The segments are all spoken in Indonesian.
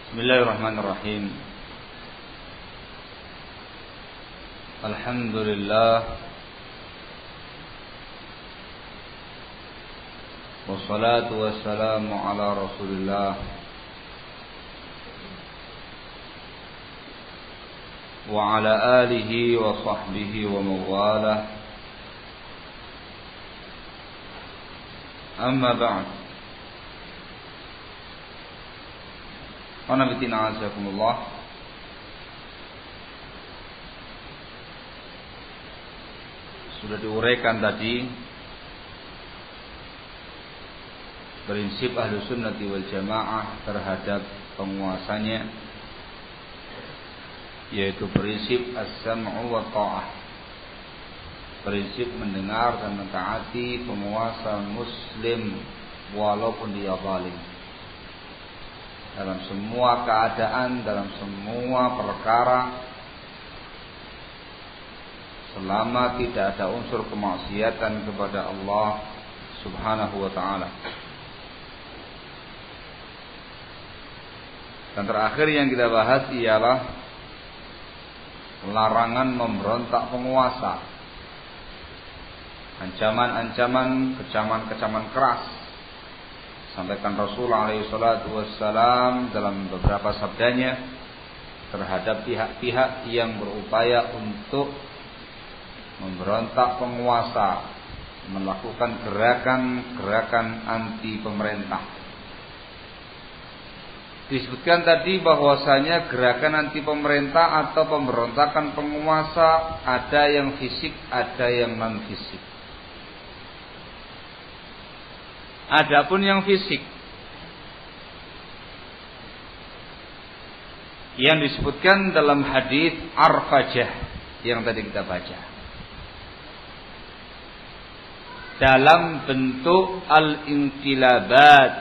Bismillahirrahmanirrahim. Alhamdulillah. Wassalatu wassalamu ala Rasulillah wa ala alihi wa sahbihi wa mawalah. Amma ba'd. Anabitina azakumullah. Sudah diuraikan tadi prinsip ahlu sunnati wal jamaah terhadap penguasanya, yaitu prinsip as-sam'u wa ta'ah, prinsip mendengar dan mentaati penguasa muslim walaupun dia zalim, dalam semua keadaan, dalam semua perkara, selama tidak ada unsur kemaksiatan kepada Allah Subhanahu wa ta'ala. Dan terakhir yang kita bahas ialah larangan memberontak penguasa, ancaman-ancaman, kecaman-kecaman keras sampaikan Rasulullah SAW dalam beberapa sabdanya terhadap pihak-pihak yang berupaya untuk memberontak penguasa, melakukan gerakan-gerakan anti pemerintah. Disebutkan tadi bahwasanya gerakan anti pemerintah atau pemberontakan penguasa ada yang fisik, ada yang non fisik. Adapun yang fisik yang disebutkan dalam hadis Arfajah yang tadi kita baca, dalam bentuk al-inqilabat,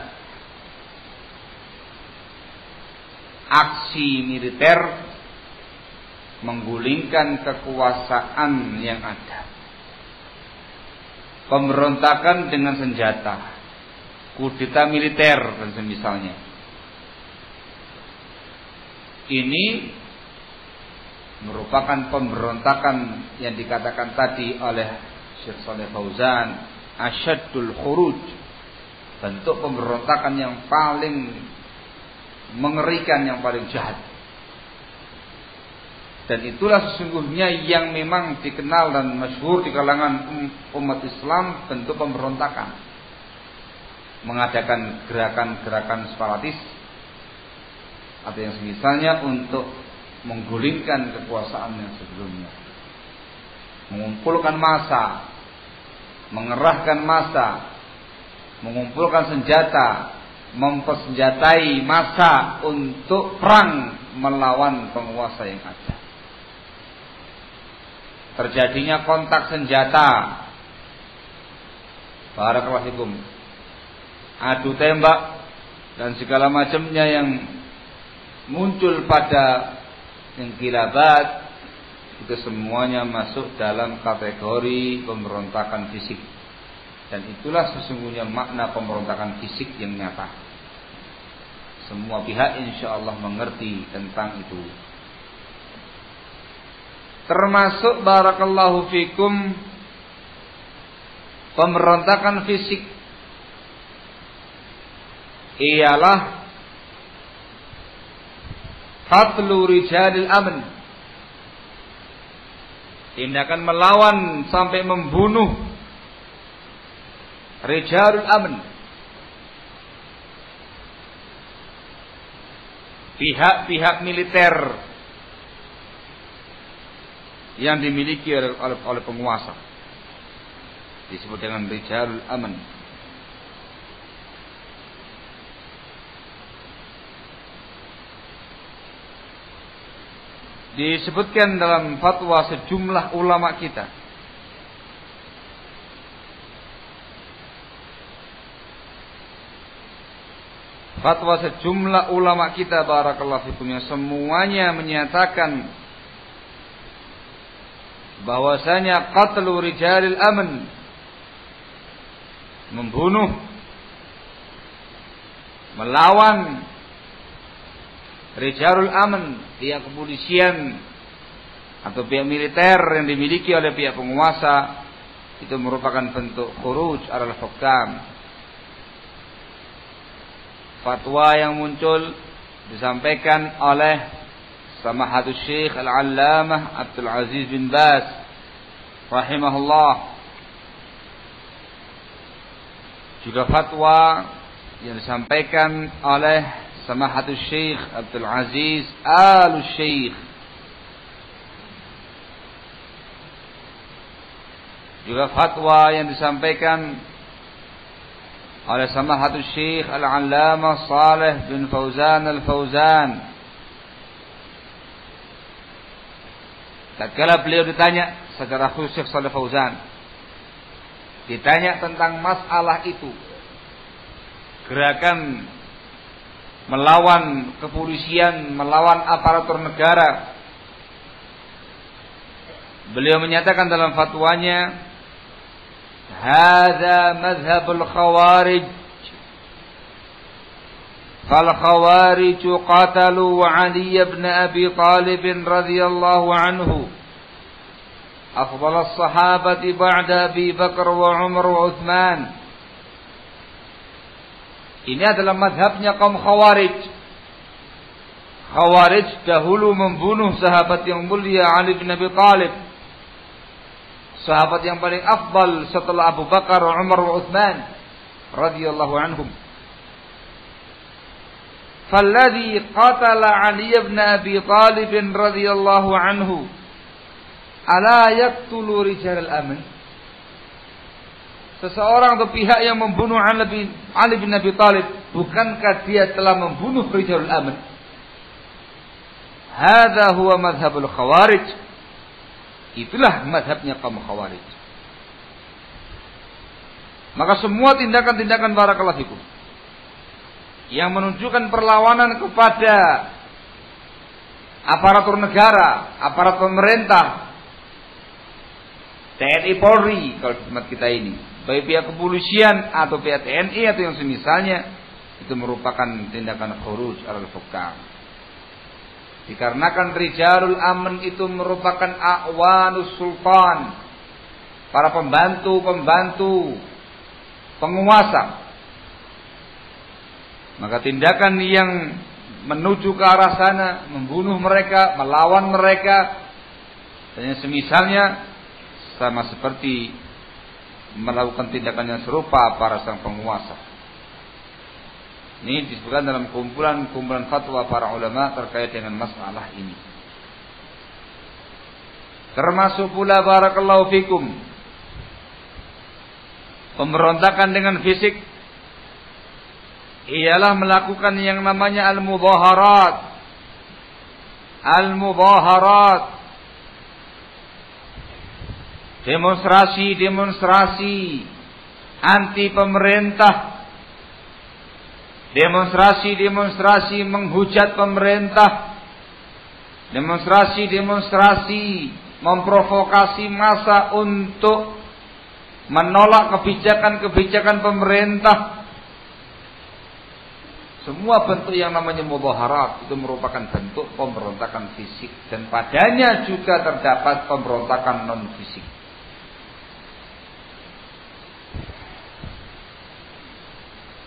aksi militer menggulingkan kekuasaan yang ada, pemberontakan dengan senjata, kudeta militer dan semisalnya. Ini merupakan pemberontakan yang dikatakan tadi oleh Syekh Shalih Fauzan asyaddul khuruj, bentuk pemberontakan yang paling mengerikan, yang paling jahat. Dan itulah sesungguhnya yang memang dikenal dan masyhur di kalangan umat Islam, bentuk pemberontakan, mengadakan gerakan-gerakan separatis atau yang semisalnya untuk menggulingkan kekuasaan yang sebelumnya, mengumpulkan massa, mengerahkan massa, mengumpulkan senjata, mempersenjatai massa untuk perang melawan penguasa yang ada. Terjadinya kontak senjata, barakallahu fikum, adu tembak dan segala macamnya yang muncul pada inqilabat, itu semuanya masuk dalam kategori pemberontakan fisik. Dan itulah sesungguhnya makna pemberontakan fisik yang nyata. Semua pihak insyaallah mengerti tentang itu. Termasuk barakallahu fikum pemberontakan fisik ialah qatlu rijalil amn, tindakan melawan sampai membunuh rijalul amn, pihak-pihak militer yang dimiliki oleh penguasa, disebut dengan rijalul amn. Disebutkan dalam fatwa sejumlah ulama kita, fatwa sejumlah ulama kita barakallahu fikum, yang semuanya menyatakan bahwasanya qatlu rijalil amn, membunuh, melawan Rijalul Aman, pihak kepolisian atau pihak militer yang dimiliki oleh pihak penguasa, itu merupakan bentuk khuruj alal hukam. Fatwa yang muncul disampaikan oleh Samahatul Syekh Al-Allamah Abdul Aziz bin Baz rahimahullah. Juga fatwa yang disampaikan oleh Samahatul Syekh Abdul Aziz Al-Syekh. Juga fatwa yang disampaikan oleh Samahatul Syekh Al-Allamah Saleh bin Fauzan Al-Fauzan. Tatkala beliau ditanya secara khusus Syekh Saleh Fauzan, ditanya tentang masalah itu, gerakan melawan kepolisian, melawan aparatur negara, beliau menyatakan dalam fatwanya, "Hadza madhhabul khawarij. Fal khawarij qatalu Ali ibn Abi Talib radhiyallahu anhu, afdal as-sahabati ba'da Abi Bakar wa Umar wa Uthman." Ini adalah mazhabnya kaum Khawarij. Khawarij dahulu membunuh sahabat yang mulia Ali bin Abi Talib, sahabat yang paling afdal setelah Abu Bakar, Umar wa Uthman radhiyallahu anhum. Falladhi qatala Ali ibn Abi Talib radhiyallahu anhu ala yaqtulu rijal al-aman. Seseorang atau pihak yang membunuh Ali bin Abi Talib, bukankah dia telah membunuh rijal al-aman? Hadza huwa madhhabul khawarij. Itulah madhabnya kaum Khawarij. Maka semua tindakan-tindakan barakallahu fikum yang menunjukkan perlawanan kepada aparatur negara, aparat pemerintah, TNI Polri kalau tempat kita ini, baik pihak kepolisian atau pihak TNI atau yang semisalnya, itu merupakan tindakan khuruj alal hukam. Dikarenakan Rijalul Aman itu merupakan a'wanus sultan, para pembantu-pembantu penguasa. Maka tindakan yang menuju ke arah sana, membunuh mereka, melawan mereka, dan yang semisalnya, sama seperti melakukan tindakan yang serupa para sang penguasa. Ini disebutkan dalam kumpulan fatwa para ulama terkait dengan masalah ini. Termasuk pula barakallahu fikum pemberontakan dengan fisik, ialah melakukan yang namanya al-mudhaharat. Al-mudhaharat, demonstrasi anti pemerintah, demonstrasi menghujat pemerintah, demonstrasi memprovokasi massa untuk menolak kebijakan-kebijakan pemerintah. Semua bentuk yang namanya mudhaharat itu merupakan bentuk pemberontakan fisik, dan padanya juga terdapat pemberontakan non fisik.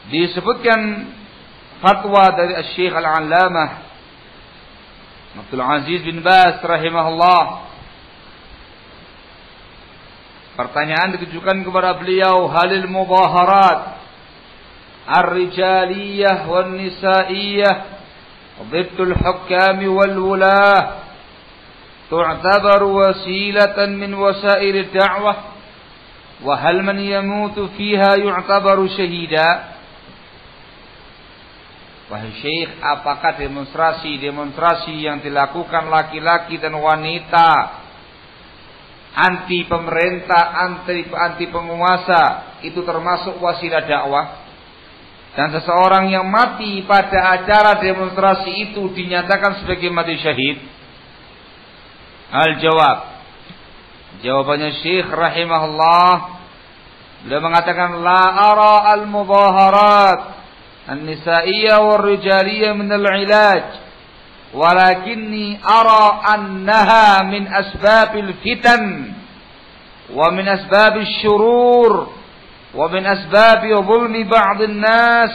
Disebutkan fatwa dari Syekh Al-Allamah Abdul Aziz bin Baz rahimahullah. Pertanyaan ditujukan kepada beliau, halil mudaharat ar-rijaliyah wan nisaiyah ضد الحكام والولاة تعتبر وسيلة من وسائل الدعوة وهل من يموت فيها يعتبر شهيدا. Wahai Syekh, apakah demonstrasi yang dilakukan laki-laki dan wanita anti pemerintah, anti penguasa itu termasuk wasilah dakwah? Dan seseorang yang mati pada acara demonstrasi itu dinyatakan sebagai mati syahid? Al-jawab, jawabannya Syekh rahimahullah, beliau mengatakan, la ara al-mudaharat an-nisaiyah wal-rijaliyah min al-ilaj walakinni ara annaha min asbabil fitan wa min asbabil syurur wa min asbabi zulmi ba'dhin nas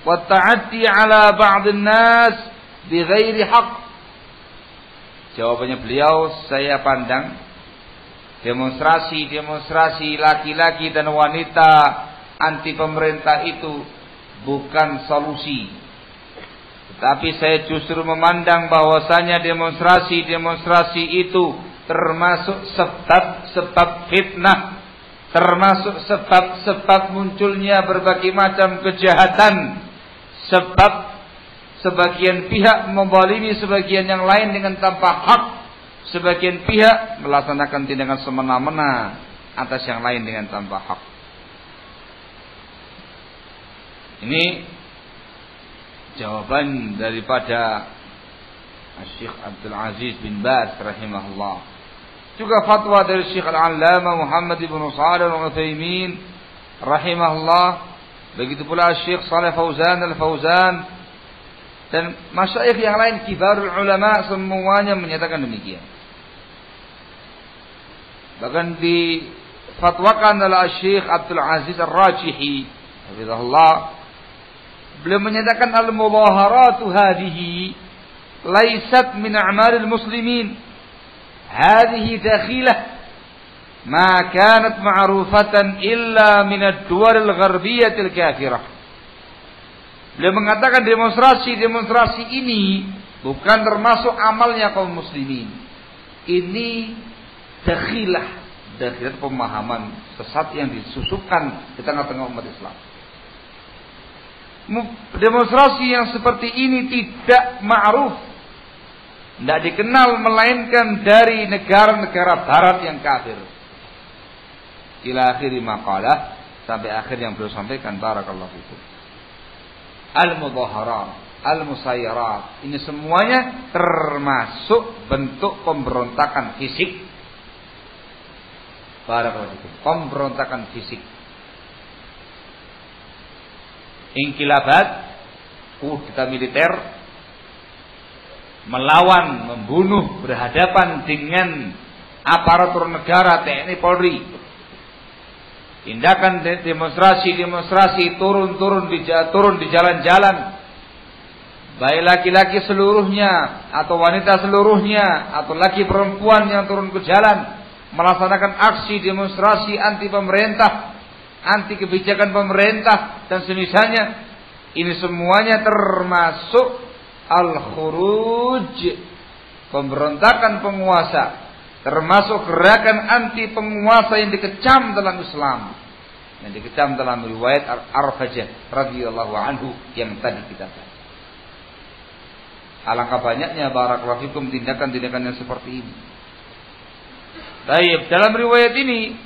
wa ta'addi ala ba'dhin nas bighairi haqq. Jawabannya beliau, saya pandang demonstrasi laki-laki dan wanita anti pemerintah itu bukan solusi. Tetapi saya justru memandang bahwasanya demonstrasi itu termasuk sebab fitnah, termasuk sebab munculnya berbagai macam kejahatan, sebab sebagian pihak membalimi sebagian yang lain dengan tanpa hak, sebagian pihak melaksanakan tindakan semena-mena atas yang lain dengan tanpa hak. Ini jawaban daripada Syekh Abdul Aziz bin Baz rahimahullah. Juga fatwa dari Syekh Al-Allamah Muhammad ibn Shalih Al-Utsaimin rahimahullah. Begitu pula Syekh Shalih Fauzan Al-Fauzan dan masyayikh yang lain kibarul ulama semuanya menyatakan demikian. Bahkan difatwakan oleh Syekh Abdul Aziz Ar-Rajihi hafizahullah. Beliau menyatakan al-mudaharatu hadhihi laysat min a'malil muslimin. Hadhihi dakhilah ma kanat ma'rufatan illa min ad-duwal al-gharbiyyah al-kafirah. Beliau mengatakan demonstrasi ini bukan termasuk amalnya kaum muslimin. Ini dakhilah pemahaman sesat yang disusupkan di tengah-tengah umat Islam. Demonstrasi yang seperti ini tidak ma'ruf, tidak dikenal melainkan dari negara-negara barat yang kafir. Ila akhiri maqalah, sampai akhir yang beliau sampaikan. Barakallahu fikum. Al-mudhaharat, al-musayyarat, ini semuanya termasuk bentuk pemberontakan fisik. Barakallahu fikum. Pemberontakan fisik. Inqilabat, kudeta militer, melawan, membunuh, berhadapan dengan aparatur negara, TNI, Polri. Tindakan demonstrasi turun di jalan-jalan, baik laki-laki seluruhnya atau wanita seluruhnya atau laki perempuan yang turun ke jalan melaksanakan aksi demonstrasi anti pemerintah, anti kebijakan pemerintah dan semisalnya. Ini semuanya termasuk al-khuruj, pemberontakan penguasa, termasuk gerakan anti penguasa yang dikecam dalam Islam, yang dikecam dalam riwayat Arfajah radhiyallahu anhu yang tadi kita bahas. Alangkah banyaknya barakallahu fikum tindakan-tindakan yang seperti ini. Baik, dalam riwayat ini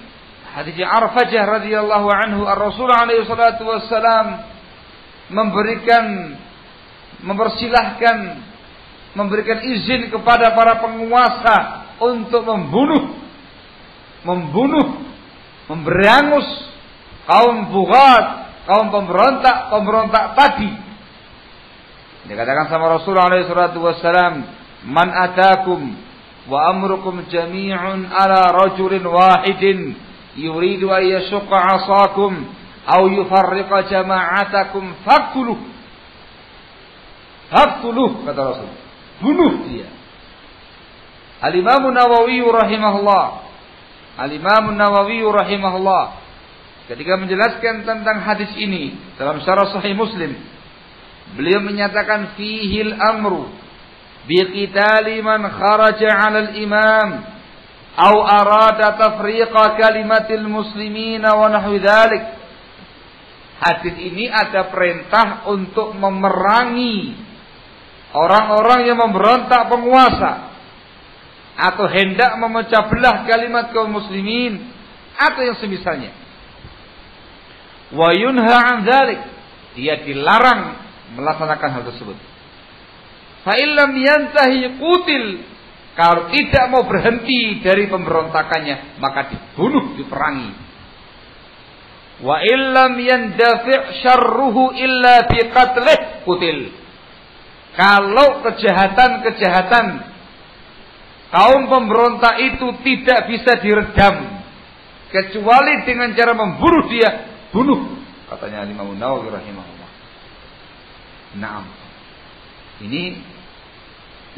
hadits Arfajah radhiyallahu anhu, Ar-Rasul alaihi salatu wassalam memberikan izin kepada para penguasa untuk membunuh, memberangus kaum bughat, kaum pemberontak tadi. Dikatakan sama Rasulullah alaihi salatu wassalam, "Man atakum wa amrukum jami'un ala rajulin wahidin yuridu an yashqa 'asakum aw yufarriqa jama'atakum faqtuluh." Faqtuluh, kata Rasul. Bunuh dia. Al-Imam Nawawi rahimahullah ketika menjelaskan tentang hadis ini dalam syarah Sahih Muslim, beliau menyatakan fihil amru biqitali man kharaja 'ala al-imam aw arada tafriqa kalimatil muslimina wa nahwi dzalik. Hadis ini ada perintah untuk memerangi orang-orang yang memberontak penguasa atau hendak memecah belah kalimat kaum muslimin atau yang semisalnya. Wa yunha 'an dzalik, dia dilarang melaksanakan hal tersebut. Fa illam yantahi qutil, kalau tidak mau berhenti dari pemberontakannya maka dibunuh, diperangi. Wa illam yandafi' syarruhu illa bi qatlih qutil. Kalau kejahatan-kejahatan kaum pemberontak itu tidak bisa diredam kecuali dengan cara membunuh dia, bunuh, katanya Imam Nawawi rahimahullah. Naam. Ini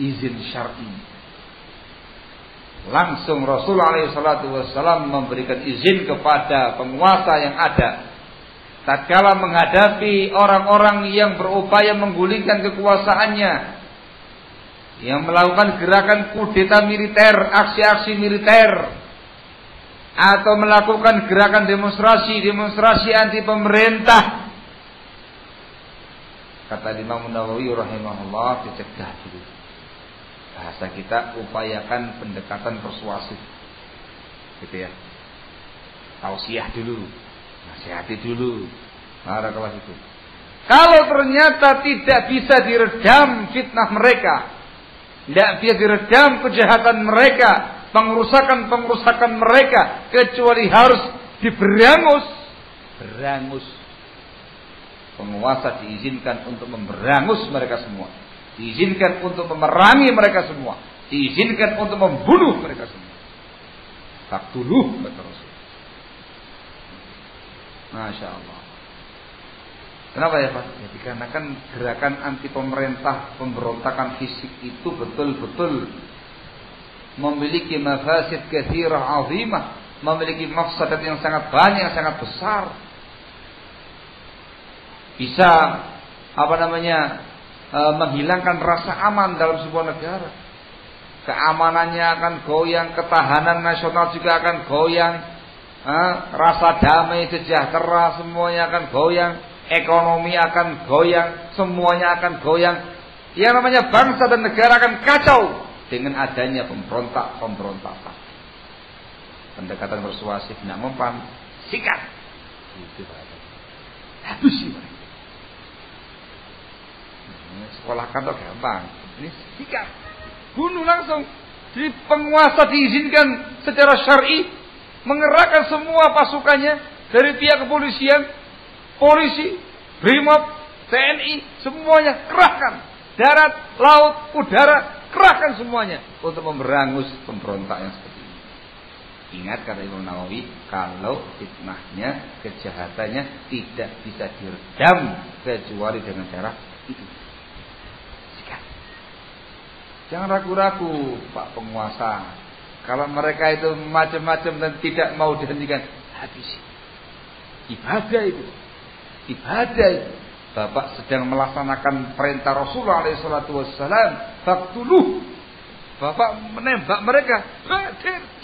izin syar'i. Langsung Rasul alaihi salatu wassalam memberikan izin kepada penguasa yang ada tatkala menghadapi orang-orang yang berupaya menggulingkan kekuasaannya, yang melakukan gerakan kudeta militer, aksi-aksi militer, atau melakukan gerakan demonstrasi anti pemerintah. Kata Imam Nawawi rahimahullah, dicegah dulu. Bahasa kita, upayakan pendekatan persuasif, gitu ya. Tausiah dulu, nasihati dulu. Barakallahu fikum. Kalau ternyata tidak bisa diredam fitnah mereka, tidak bisa diredam kejahatan mereka, pengrusakan mereka, kecuali harus diberangus. Berangus. Penguasa diizinkan untuk memberangus mereka semua. Diizinkan untuk memerangi mereka semua. Diizinkan untuk membunuh mereka semua. Faktuluh, kata Rasul. Masya Allah. Kenapa ya Pak? Ya, dikarenakan gerakan anti pemerintah, pemberontakan fisik itu betul-betul memiliki mafasid katsirah azimah, memiliki mafsadat yang sangat banyak, yang sangat besar. Bisa menghilangkan rasa aman dalam sebuah negara. Keamanannya akan goyang, ketahanan nasional juga akan goyang, rasa damai sejahtera semuanya akan goyang, ekonomi akan goyang, semuanya akan goyang. Yang namanya bangsa dan negara akan kacau dengan adanya pemberontakan. Pendekatan persuasif, nak mempan, sikat. Itu habisin mereka. Sekolah kantor gampang, ini sikat, bunuh langsung. Jadi penguasa diizinkan secara syar'i mengerahkan semua pasukannya dari pihak kepolisian, polisi, BRIMOB, TNI, semuanya kerahkan. Darat, laut, udara, kerahkan semuanya untuk memberangus pemberontak yang seperti ini. Ingat kata Imam Nawawi, kalau fitnahnya, kejahatannya tidak bisa diredam kecuali dengan cara itu. Jangan ragu-ragu Pak penguasa. Kalau mereka itu macam-macam dan tidak mau dihentikan, habisi. Ibadah itu. Bapak sedang melaksanakan perintah Rasulullah SAW. Faktuluh. Bapak menembak mereka.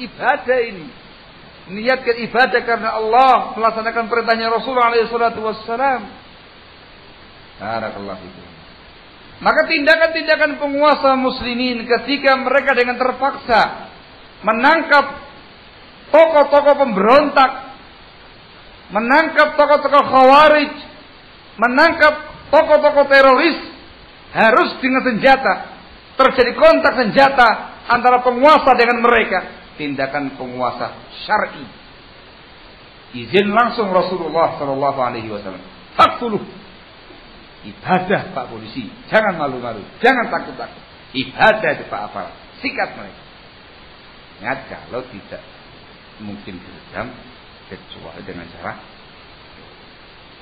Ibadah ini. Niatkan ibadah karena Allah, melaksanakan perintahnya Rasulullah SAW. Barakallahu fikum. Maka tindakan-tindakan penguasa muslimin ketika mereka dengan terpaksa menangkap tokoh-tokoh pemberontak, menangkap tokoh-tokoh khawarij, menangkap tokoh-tokoh teroris, harus dengan senjata. Terjadi kontak senjata antara penguasa dengan mereka. Tindakan penguasa syar'i. Izin langsung Rasulullah SAW. Faktuluh. Ibadah Pak polisi, jangan malu-malu, jangan takut-takut. Ibadah itu Pak aparat, sikat mereka. Ingat, kalau tidak mungkin diredam kecuali dengan cara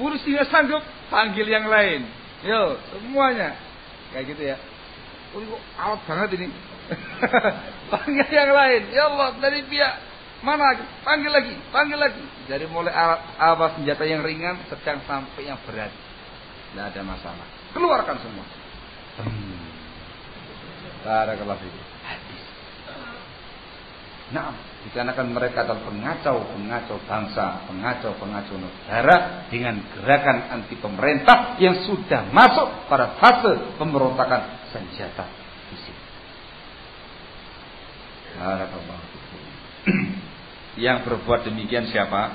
polisi nggak sanggup, panggil yang lain. Yo, semuanya kayak gitu ya. Kok awet banget ini. Panggil yang lain. Ya Allah, dari pihak mana? Panggil lagi. Dari mulai alat senjata yang ringan, sedang sampai yang berat. Tidak ada masalah. Keluarkan semua. Barakallahu fikum. Habis. Nah, dikarenakan mereka adalah pengacau bangsa, pengacau negara dengan gerakan anti pemerintah yang sudah masuk pada fase pemberontakan senjata fisik. Barakallahu fikum. Yang berbuat demikian siapa?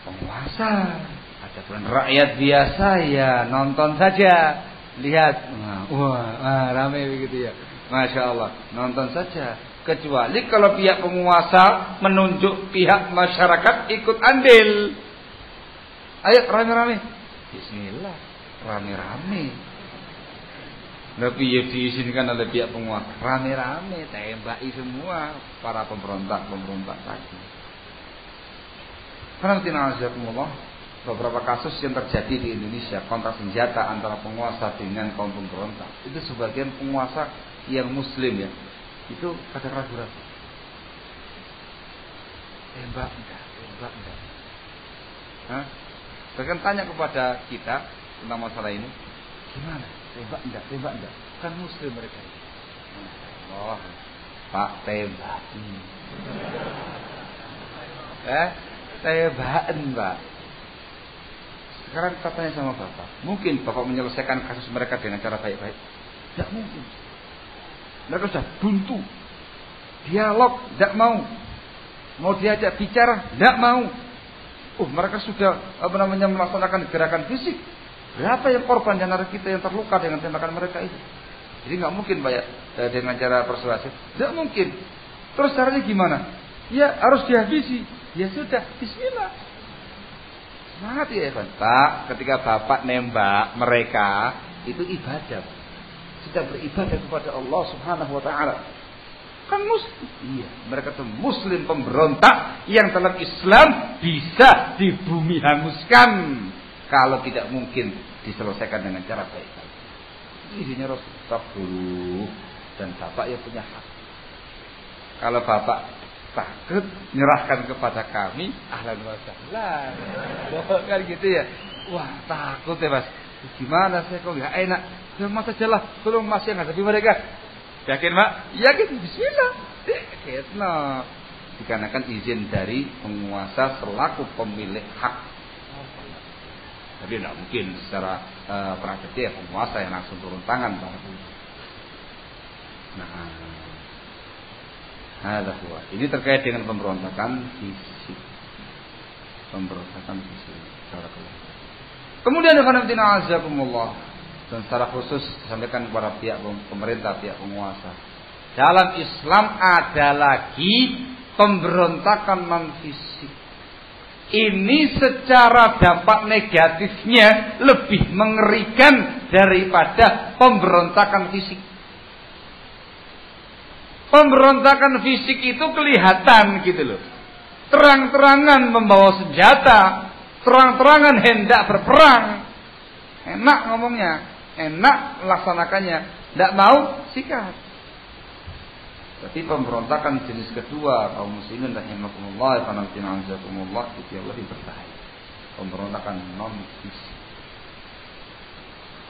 Penguasa. Adapun rakyat biasa ya nonton saja, lihat, wah ramai begitu ya, masya Allah, nonton saja. Kecuali kalau pihak penguasa menunjuk pihak masyarakat ikut andil. Ayo rame-rame, Bismillah, rame-rame. Tapi ya diizinkan oleh pihak penguasa. Rame-rame tembaki semua para pemberontak tadi. Karena beberapa kasus yang terjadi di Indonesia, kontak senjata antara penguasa dengan kaum pemberontak. Itu sebagian penguasa yang muslim ya. Itu kadang ragu-ragu. Tembak enggak. Hah? Bahkan tanya kepada kita tentang masalah ini, gimana? Tembak enggak? Kan muslim mereka. Allah, Pak tembak. Tembakan, Pak. Sekarang kita tanya sama Bapak, mungkin Bapak menyelesaikan kasus mereka dengan cara baik-baik? Tidak mungkin. Mereka sudah buntu, dialog, tidak mau diajak bicara, tidak mau. Mereka sudah melaksanakan gerakan fisik. Berapa yang korban di antara kita yang terluka dengan tembakan mereka itu? Jadi nggak mungkin Pak ya, dengan cara persuasif. Tidak mungkin. Terus caranya gimana? Ya harus dihabisi. Ya sudah, bismillah. Semangat ya Evan. Pak, ketika Bapak nembak mereka, itu ibadah. Sudah beribadah kepada Allah Subhanahu wa taala. Kan muslim. Iya, mereka itu muslim pemberontak yang dalam Islam bisa di bumi hanguskan kalau tidak mungkin diselesaikan dengan cara baik-baik. Izinnya Rasul dulu dan Bapak yang punya hak. Kalau Bapak takut menyerahkan kepada kami, ahlan wa sahlan. Kan gitu ya. Wah, takut ya Mas. Gimana saya kok enggak enak. Ya Mas ajalah, tolong Mas yang hadapi mereka. Yakin Pak? Yakin, bismillah. Yakin. Dikarenakan izin dari penguasa selaku pemilik hak. Tapi tidak mungkin secara praktis ya penguasa yang langsung turun tangan. Ini terkait dengan pemberontakan fisik. Kemudian dan secara khusus disampaikan kepada pihak pemerintah, pihak penguasa. Dalam Islam ada lagi pemberontakan non fisik. Ini secara dampak negatifnya lebih mengerikan daripada pemberontakan fisik. Pemberontakan fisik itu kelihatan gitu loh. Terang-terangan membawa senjata, terang-terangan hendak berperang. Enak ngomongnya, enak laksanakannya, tidak mau sikat. Tapi pemberontakan jenis kedua kaum muslimin rahimakumullah wa nazakumullah itu yang lebih berbahaya. Pemberontakan non fisik.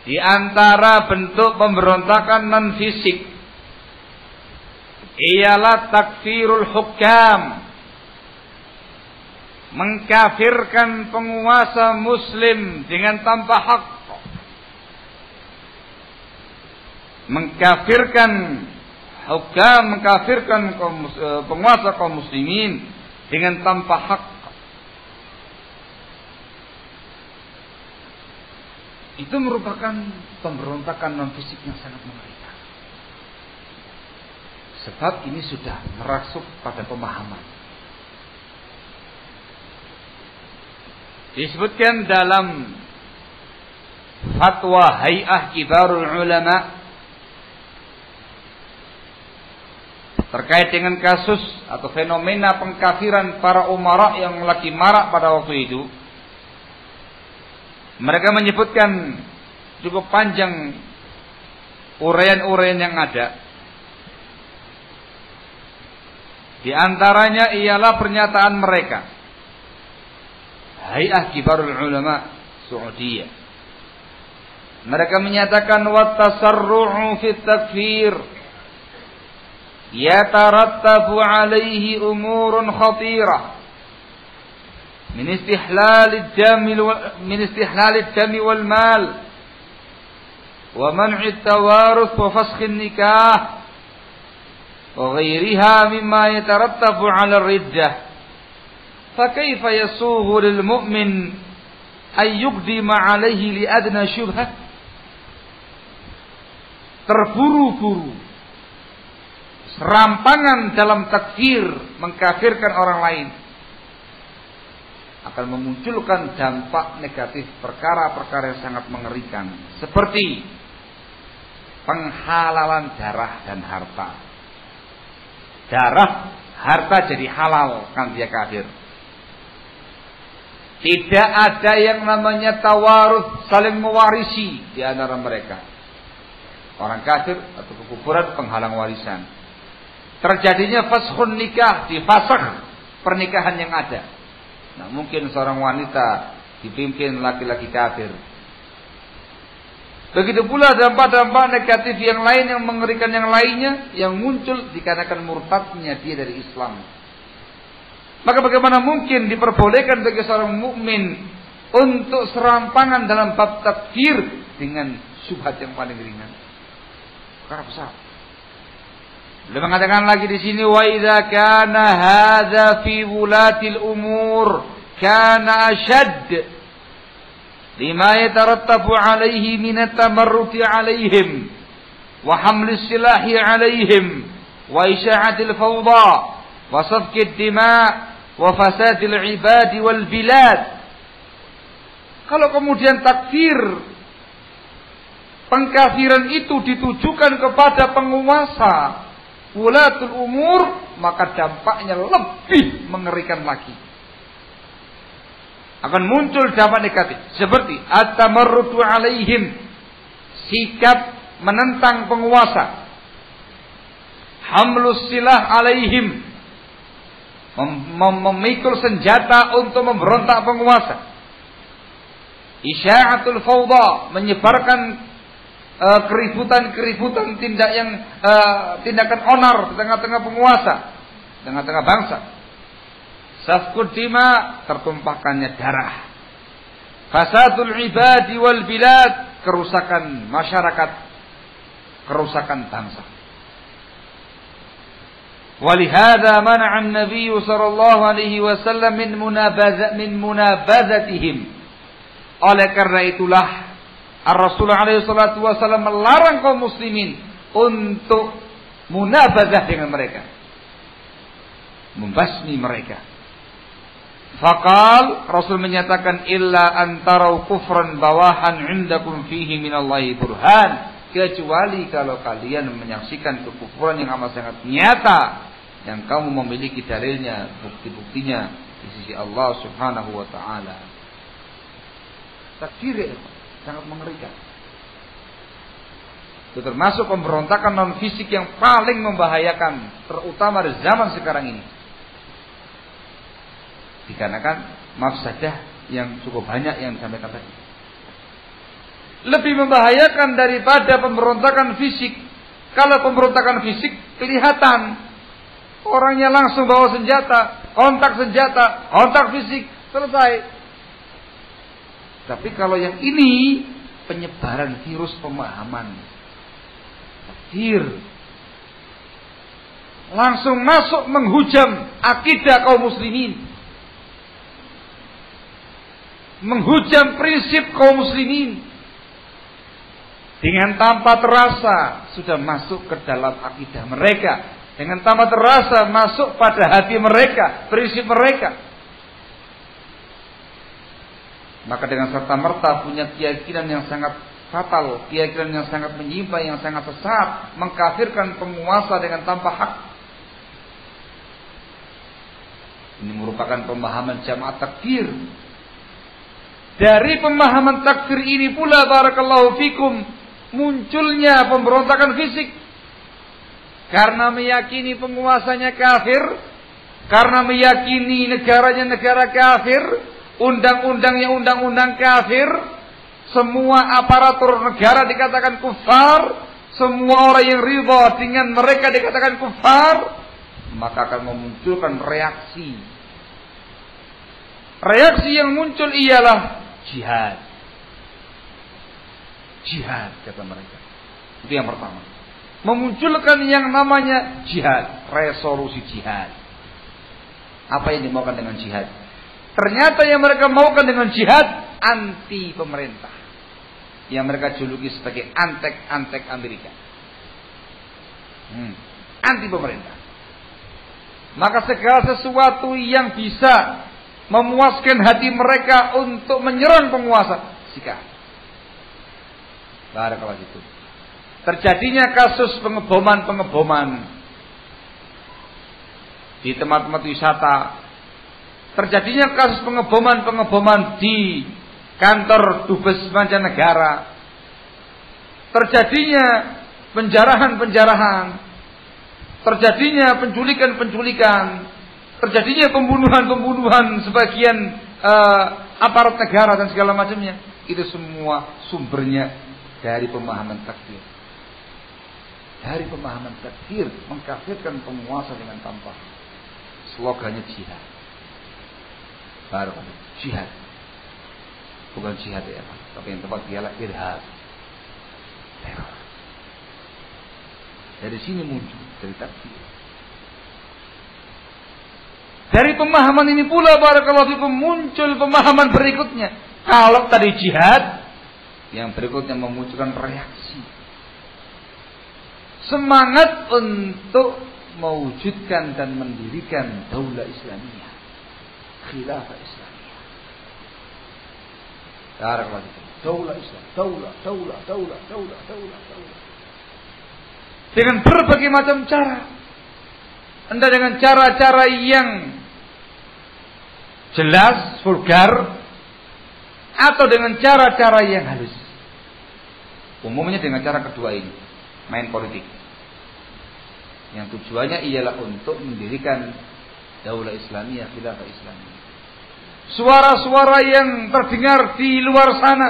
Di antara bentuk pemberontakan non fisik ialah takfirul hukam, mengkafirkan penguasa muslim dengan tanpa hak, mengkafirkan hukam, mengkafirkan penguasa kaum muslimin dengan tanpa hak. Itu merupakan pemberontakan non fisik yang sangat mengerikan. Sebab ini sudah merasuk pada pemahaman. Disebutkan dalam fatwa Hay'ah Kibarul Ulama terkait dengan kasus atau fenomena pengkafiran para umara yang lagi marak pada waktu itu. Mereka menyebutkan cukup panjang uraian-uraian yang ada. Di antaranya ialah pernyataan mereka. Hay'ah Kibarul Ulama Saudiyah. Mereka menyatakan wa tasarru'u fit takfir yatarattabu alaihi umurun khatirah min istihlal ad-dam wal mal wa man'i at-tawaruth wa fasakh an-nikah wa ghairiha mimma yatarattabu 'ala ar-riddah fa kayfa yasughu lil mu'min ay yuqdima 'alayhi li adna syubhah. Terburu-buru serampangan dalam takfir, mengkafirkan orang lain akan memunculkan dampak negatif, perkara-perkara yang sangat mengerikan, seperti penghalalan darah dan harta. Darah, harta jadi halal kan dia kafir. Tidak ada yang namanya tawarus, saling mewarisi di antara mereka. Orang kafir atau kekufuran penghalang warisan. Terjadinya fashun nikah, difasakh pernikahan yang ada. Nah, mungkin seorang wanita dipimpin laki-laki kafir. Begitu pula dampak-dampak negatif yang lain yang mengerikan yang lainnya yang muncul dikarenakan murtadnya dia dari Islam. Maka bagaimana mungkin diperbolehkan bagi seorang mukmin untuk serampangan dalam bab takfir dengan syubhat yang paling ringan? Karena besar. Beliau mengatakan lagi di sini, wa idza kana hadza fi wulatil umur kana ashad lima yatarattabu alaihi min at-tamarruti alaihim wa hamli silahi alaihim wa isya'atil fawda wa safki dima wa fasadil ibadi wal bilad. Kalau kemudian takfir, pengkafiran itu ditujukan kepada penguasa wulatul umur, maka dampaknya lebih mengerikan lagi. Akan muncul dampak negatif seperti at-tamarrudu alaihim, sikap menentang penguasa, hamlus silah alaihim, memikul senjata untuk memberontak penguasa, isya'atul fawda, menyebarkan keributan-keributan, tindakan onar di tengah-tengah penguasa, tengah-tengah bangsa. Safkud dima, tertumpahkannya darah. Fasadul ibadi wal bilad, kerusakan masyarakat, kerusakan bangsa. Walihada mana'a an-nabiy sallallahu alaihi wasallam min munabazatihim. Oleh karena itulah Rasulullah alaihi salatu wasallam melarang kaum muslimin untuk munabazah dengan mereka, membasmi mereka. Faqal, Rasul menyatakan, illa antarau kufran bawahan indakum fihi minallahi burhan, kecuali kalau kalian menyaksikan kekufuran yang amat sangat nyata yang kamu memiliki dalilnya, bukti-buktinya di sisi Allah Subhanahu wa taala. Takfir sangat mengerikan. Itu termasuk pemberontakan non fisik yang paling membahayakan, terutama di zaman sekarang ini. Dikarenakan mafsadah yang cukup banyak yang disampaikan tadi. Lebih membahayakan daripada pemberontakan fisik. Kalau pemberontakan fisik kelihatan, orangnya langsung bawa senjata, kontak fisik, selesai. Tapi kalau yang ini penyebaran virus pemahaman, takfir, langsung masuk menghujam akidah kaum muslimin, menghujam prinsip kaum muslimin, dengan tanpa terasa sudah masuk ke dalam akidah mereka, dengan tanpa terasa masuk pada hati mereka, prinsip mereka. Maka dengan serta-merta punya keyakinan yang sangat fatal, keyakinan yang sangat menyimpang, yang sangat sesat, mengkafirkan penguasa dengan tanpa hak. Ini merupakan pemahaman jamaah takfir. Dari pemahaman takfir ini pula, barakallahu fikum, munculnya pemberontakan fisik. Karena meyakini penguasanya kafir, karena meyakini negaranya negara kafir, undang-undangnya undang-undang kafir, semua aparatur negara dikatakan kufar, semua orang yang ridha dengan mereka dikatakan kufar, maka akan memunculkan reaksi. Reaksi yang muncul ialah jihad. Jihad, kata mereka. Itu yang pertama. Memunculkan yang namanya jihad, resolusi jihad. Apa yang dimaukan dengan jihad? Ternyata yang mereka maukan dengan jihad anti pemerintah, yang mereka juluki sebagai antek-antek Amerika. Anti pemerintah. Maka segala sesuatu yang bisa memuaskan hati mereka untuk menyerang penguasa, sikat. Barakallahu fikum. terjadinya kasus pengeboman di tempat-tempat wisata, terjadinya kasus pengeboman di kantor dubes mancanegara, terjadinya penjarahan-penjarahan, terjadinya penculikan-penculikan, terjadinya pembunuhan-pembunuhan sebagian aparat negara dan segala macamnya. Itu semua sumbernya dari pemahaman takfir. Dari pemahaman takfir, mengkafirkan penguasa dengan tanpa slogannya jihad. Baru jihad. Bukan jihad ya, tapi yang tepat ialah irhab. Teror. Dari sini muncul dari takfir. Dari pemahaman ini pula barakallahu fikum muncul pemahaman berikutnya. Kalau tadi jihad, yang berikutnya memunculkan reaksi. Semangat untuk mewujudkan dan mendirikan daulah Islamiyah. Khilafah Islamiyah. Barakallahu fikum. Daulah Islam, daulah. Dengan berbagai macam cara. Entah dengan cara-cara yang jelas, vulgar, atau dengan cara-cara yang halus. Umumnya dengan cara kedua ini, main politik. Yang tujuannya ialah untuk mendirikan daulah Islamiyah, khilafah Islamiyah. Suara-suara yang terdengar di luar sana,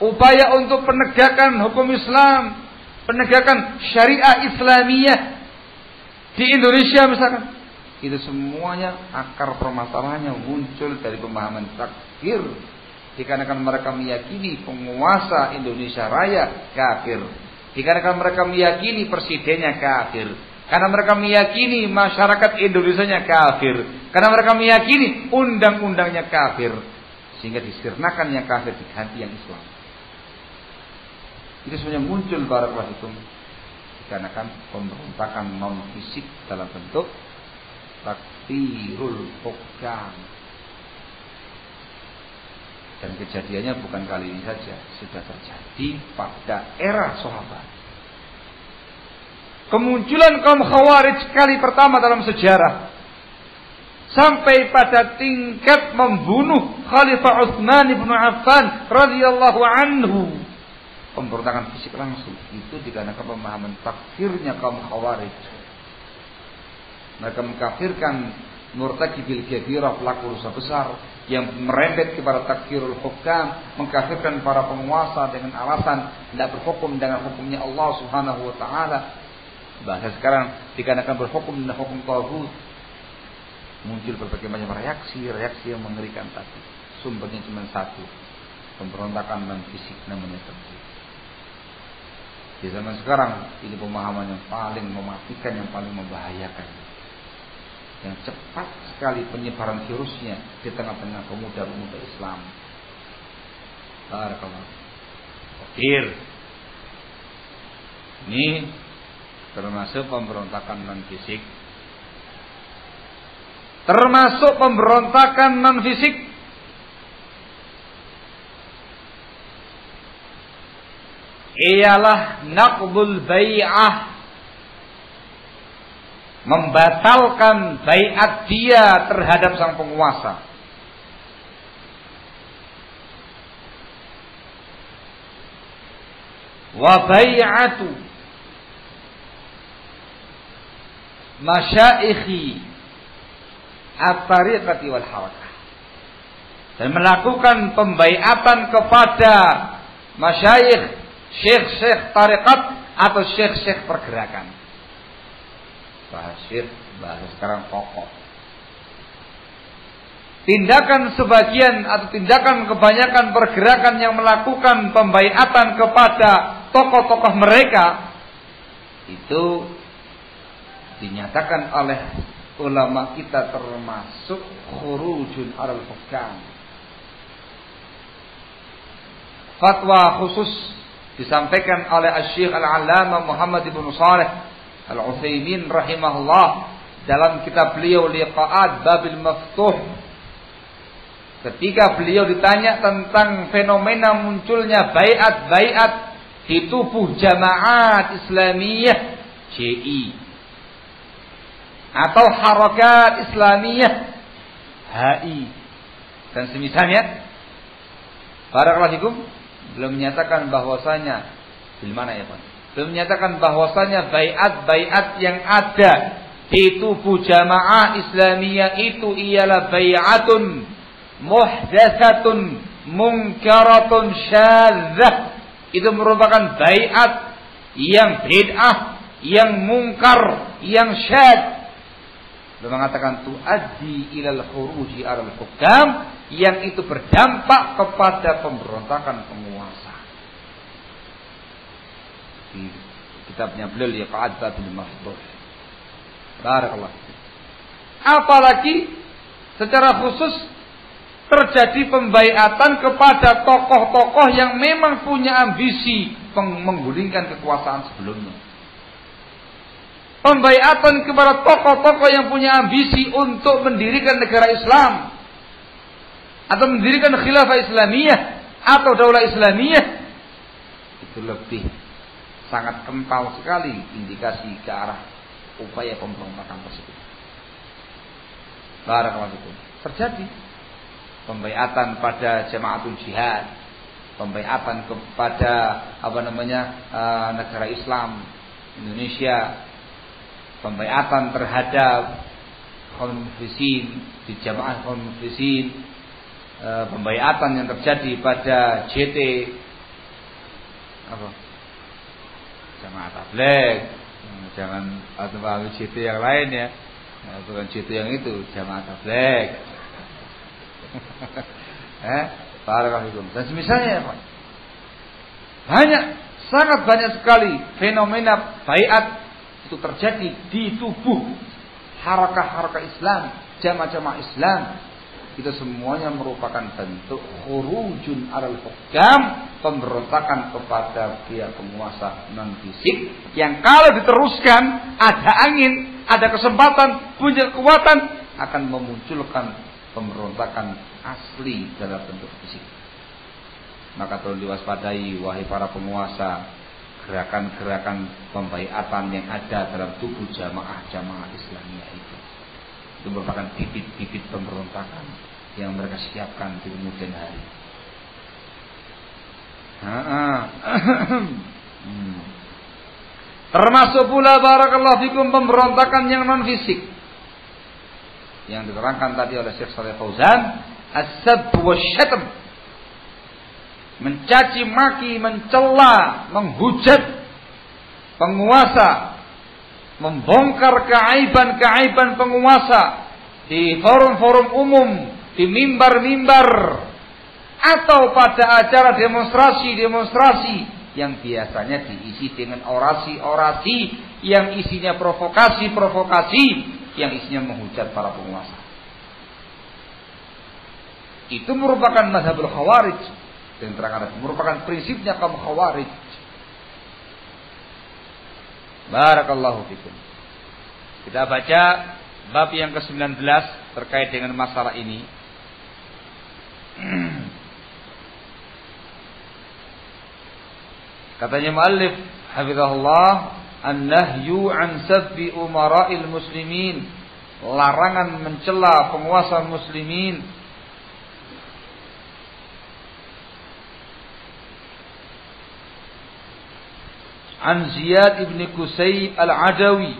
upaya untuk penegakan hukum Islam, penegakan syariah Islamiyah di Indonesia misalkan, itu semuanya akar permasalahannya muncul dari pemahaman takfir. Dikarenakan mereka meyakini penguasa Indonesia Raya kafir, dikarenakan mereka meyakini presidennya kafir, karena mereka meyakini masyarakat Indonesianya kafir, karena mereka meyakini undang-undangnya kafir, sehingga disirnakan yang kafir diganti yang Islam. Itu semuanya muncul barakallahu fikum dikarenakan pemberontakan non fisik dalam bentuk takfirul hukam. Dan kejadiannya bukan kali ini saja, sudah terjadi pada era sahabat. Kemunculan kaum Khawarij kali pertama dalam sejarah, sampai pada tingkat membunuh Khalifah Utsman bin Affan radhiyallahu anhu. Pemberontakan fisik langsung itu dikarenakan pemahaman takfirnya kaum Khawarij. Mereka mengkafirkan murtakibil kabirah, pelaku dosa besar, yang merembet kepada takfirul hukam, mengkafirkan para penguasa dengan alasan tidak berhukum dengan hukumnya Allah Subhanahu wa taala. Bahasa sekarang dikarenakan berhukum dengan hukum taghut, muncul berbagai macam reaksi yang mengerikan tadi. Sumbernya cuma satu, pemberontakan non fisik namanya takfir. Di zaman sekarang ini pemahaman yang paling mematikan, yang paling membahayakan, yang cepat sekali penyebaran virusnya di tengah-tengah pemuda-pemuda Islam. Barakallahu. Takfir ini termasuk pemberontakan non fisik. Termasuk pemberontakan non fisik ialah naqdul bai'ah, membatalkan baiat dia terhadap sang penguasa. Wa bai'atu masyaikhi at-tariqati wal harakah, dan melakukan pembaiatan kepada masyaikh, syekh-syekh tariqat atau syekh-syekh pergerakan. Bahasa sekarang tokoh. Tindakan sebagian atau tindakan kebanyakan pergerakan yang melakukan pembaiatan kepada tokoh-tokoh mereka itu dinyatakan oleh ulama kita termasuk khurujun alal hukam. Fatwa khusus disampaikan oleh Asy-Syaikh Al-'Allamah Muhammad bin Shalih Al-Utsaimin rahimahullah dalam kitab beliau Liqa'at Babil Maftuh, ketika beliau ditanya tentang fenomena munculnya baiat di tubuh Jamaat Islamiyah JI atau Harakat Islamiyah HI dan semisalnya. Barakallahu fikum, belum menyatakan bahwasanya belum menyatakan bahwasanya baiat yang ada di tubuh Jamaah Islamiyah itu ialah bai'atun muhdatsatun munkaratun syadzah. Itu merupakan baiat yang bid'ah, yang mungkar, yang syadz. Belum mengatakan tuaddi ilal khuruji alal hukam, yang itu berdampak kepada pemberontakan penguasa. Di kitabnya beliau Liqa'at Babil Maftuh. Barakallah. Apalagi secara khusus terjadi pembaiatan kepada tokoh-tokoh yang memang punya ambisi menggulingkan kekuasaan sebelumnya. Pembaiatan kepada tokoh-tokoh yang punya ambisi untuk mendirikan negara Islam atau mendirikan khilafah Islamiyah atau daulah Islamiyah, itu lebih sangat kental sekali indikasi ke arah upaya pemberontakan tersebut. Barakallahu fikum. Terjadi pembaiatan pada Jamaatul Jihad, pembaiatan kepada negara Islam Indonesia, pembaiatan terhadap kaum muslimin di Jamaah kaum muslimin, pembaiatan yang terjadi pada JT Jamaah Tabligh, jangan atau JT yang lain ya, bukan JT yang itu, Jamaah Tabligh. Barakallahu. Dan semisalnya banyak, sangat banyak sekali fenomena baiat itu terjadi di tubuh harakah-harakah Islam, jamaah-jamaah Islam. Itu semuanya merupakan bentuk khurujun alal hukam, pemberontakan kepada pihak penguasa non fisik yang kalau diteruskan ada angin, ada kesempatan, punya kekuatan akan memunculkan pemberontakan asli dalam bentuk fisik. Maka tolong diwaspadai wahai para penguasa, gerakan-gerakan pembaiatan yang ada dalam tubuh jamaah-jamaah Islamiyah itu merupakan bibit-bibit pemberontakan yang mereka siapkan di kemudian hari. Termasuk pula barakallahu fikum pemberontakan yang non fisik yang diterangkan tadi oleh Syekh Shalih Fauzan, as-sabb wasyatm, mencaci maki, mencela, menghujat penguasa, membongkar keaiban-keaiban penguasa di forum-forum umum, di mimbar-mimbar, atau pada acara demonstrasi-demonstrasi yang biasanya diisi dengan orasi-orasi yang isinya provokasi-provokasi, yang isinya menghujat para penguasa. Itu merupakan mazhabul khawarij, yang terangkan merupakan prinsipnya kaum khawarij. Barakallahu fikum. Kita baca bab yang ke-19 terkait dengan masalah ini. Katanya muallif hafizahullah, an-nahyu an sabbi umara'il muslimin, larangan mencela penguasa muslimin. An Ziyad ibn Qusayb al-Adawi,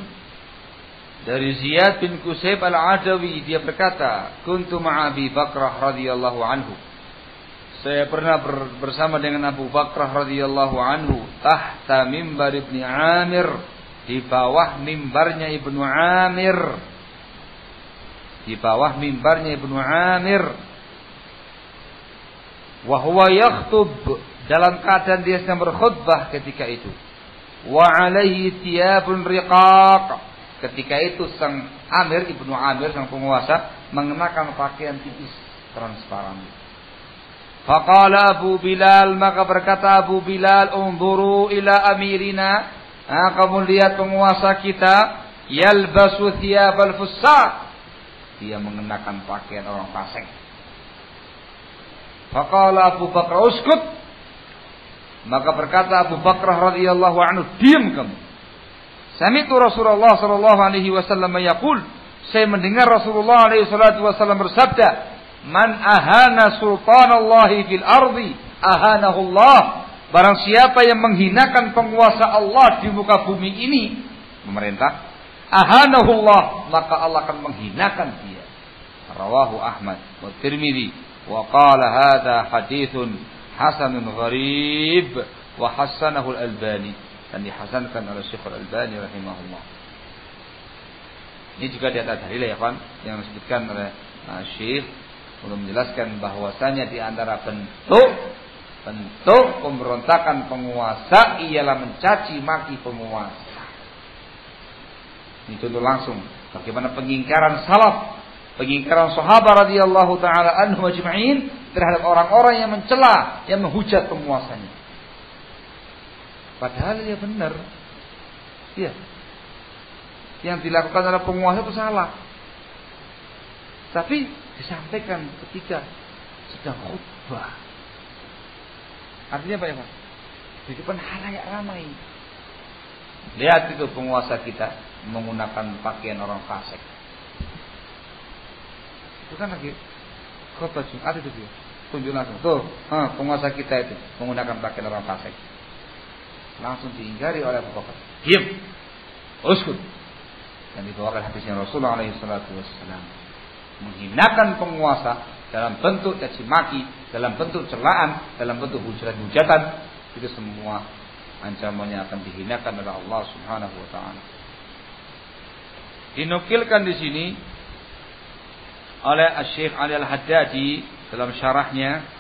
dari Ziyad bin Qusayb al-Adawi, dia berkata, kuntu ma'a Abi Bakrah radhiyallahu anhu, saya pernah bersama dengan Abu Bakrah radhiyallahu anhu, tahta mimbar Ibnu Amir, di bawah mimbarnya Ibnu Amir, di bawah mimbarnya Ibnu Amir, wa huwa yakhtub, dalam keadaan dia sedang berkhutbah ketika itu, wa alaihi thiyabun riqaq, ketika itu sang Amir, Ibnu Amir, sang penguasa, mengenakan pakaian tipis transparan. Faqala Abu Bilal, maka berkata Abu Bilal, unzuru ila amirina, kamu lihat penguasa kita, yalbasu thiyabal fusaq, dia mengenakan pakaian orang fasik. Faqala Abu Bakar, uskut, Maka berkata Abu Bakrah radhiyallahu anhu, diam kamu. Sami'tu Rasulullah sallallahu alaihi wasallam yaqul, saya mendengar Rasulullah alaihi salatu wasallam bersabda, man ahana sultanallahi fil ardi ahanahu Allah. Barang siapa yang menghinakan penguasa Allah di muka bumi ini, pemerintah, ahanahu Allah, maka Allah akan menghinakan dia. Rawahu Ahmad wa Tirmidzi wa qala hadza haditsun hasanun gharib wa hasanahu al-Albani, dan dihasankan oleh Syekh Al-Albani rahimahullah. Ini juga di atas dalil ya kan yang disebutkan oleh Syekh untuk menjelaskan bahwasanya di antara bentuk pemberontakan penguasa ialah mencaci maki penguasa. Ini contoh langsung bagaimana pengingkaran salaf, pengingkaran sahabat radhiyallahu taala anhum ajma'in terhadap orang-orang yang mencela, yang menghujat penguasanya. Padahal ya benar. Iya. Yang dilakukan oleh penguasa itu salah. Tapi disampaikan ketika sedang khutbah. Artinya apa ya Pak? Di depan halayak ramai. Lihat itu penguasa kita menggunakan pakaian orang fasik. Itu kan lagi khutbah Jumat itu dia. Tunjuk langsung. Tuh, penguasa kita itu menggunakan pakaian orang fasik. Langsung diingkari oleh Abu Bakar. Diam. Uskut. Dan dibawakan hadisnya Rasulullah SAW. Menghinakan penguasa dalam bentuk caci maki, dalam bentuk celaan, dalam bentuk hujatan, itu semua ancamannya akan dihinakan oleh Allah Subhanahu wa taala. Dinukilkan di sini oleh Syekh Ali Al-Haddadi dalam syarahnya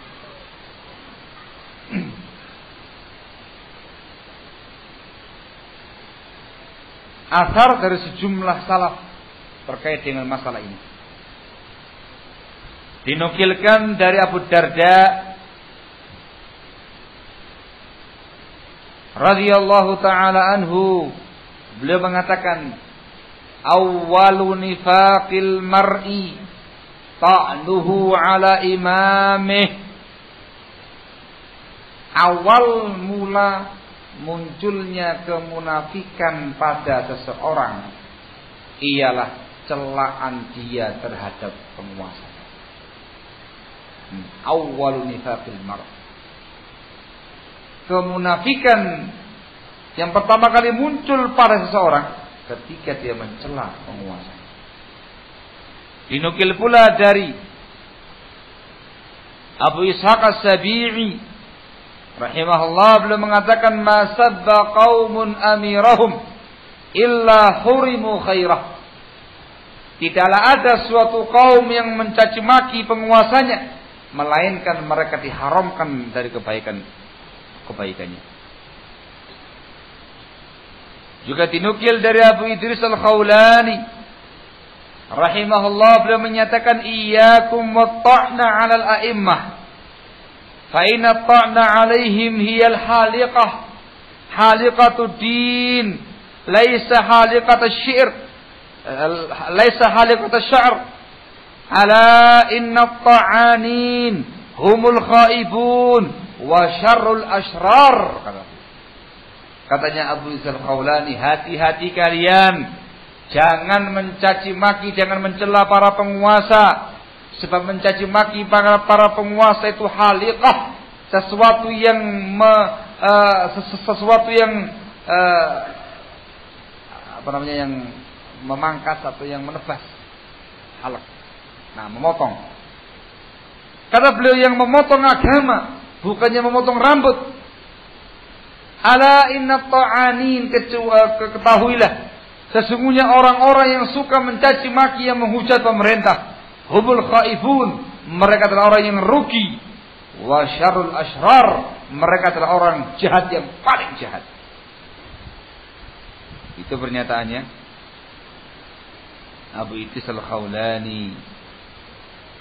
asar dari sejumlah salaf terkait dengan masalah ini. Dinukilkan dari Abu Darda radhiyallahu taala anhu, beliau mengatakan, awwalu nifaqil mar'i ta'nuhu ala imamih. Awal mula munculnya kemunafikan pada seseorang ialah celaan dia terhadap penguasa. Awwalu nifaqil mar'. Kemunafikan yang pertama kali muncul pada seseorang ketika dia mencela penguasa. Dinukil pula dari Abu Ishaq As-Sabi'i rahimahullah, beliau mengatakan, ma sabba qaumun amirahum illa hurimu khairah. Tidaklah ada suatu kaum yang mencaci maki penguasanya melainkan mereka diharamkan dari kebaikannya. Juga dinukil dari Abu Idris Al-Khawlani rahimahullah, beliau menyatakan, iyyakum wat-ta'na 'alal a'immah fa inna at-ta'na 'alaihim hiyal haliqah haliqatud din laisa haliqatus syi'r laisa haliqatus sya'r ala inna at-ta'anin humul khaibun wa syarrul ashrar. Katanya Abu Izal Khawlani, hati-hati kalian, jangan mencaci maki, jangan mencela para penguasa, sebab mencaci maki para penguasa itu haliqah, sesuatu yang yang memangkas atau yang menebas. Halak. Nah, memotong. Karena beliau yang memotong agama, bukannya memotong rambut. Ala inna ta'anin, ketahuilah, sesungguhnya orang-orang yang suka mencaci maki, yang menghujat pemerintah, hubul khaifun, mereka adalah orang yang rugi. Wa syarrul ashrar, mereka adalah orang jahat yang paling jahat. Itu pernyataannya Abu Idris Al-Khawlani.